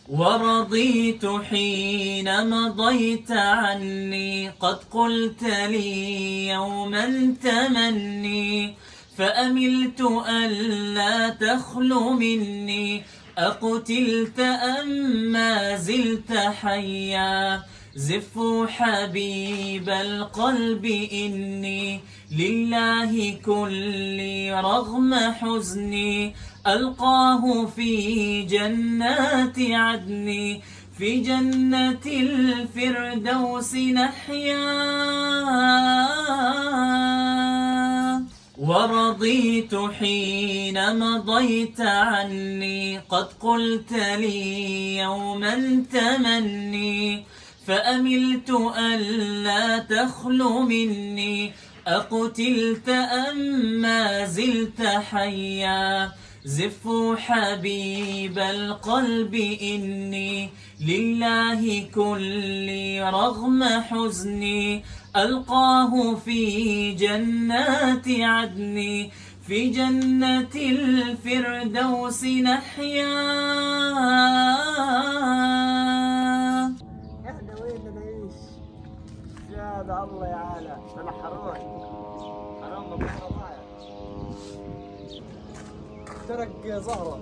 ورضيت حين مضيت عني، قد قلت لي يوما تمني، فأملت ألا تخلو مني، أقتلت أم ما زلت حيا. زفوا حبيب القلب إني لله كلي رغم حزني، ألقاه في جنات عدن، في جنة الفردوس نحيا. ورضيت حين مضيت عني، قد قلت لي يوما تمني، فأملت ألا تخلو مني، أقتلت أم ما زلت حيا. زفوا حبيب القلب إني لله كلي رغم حزني، ألقاه في جنات عدن، في جنة الفردوس نحيا. احنا وين نعيش؟ زاد الله يا عالم، انا حرام حرام والله ضايع. ترك زهره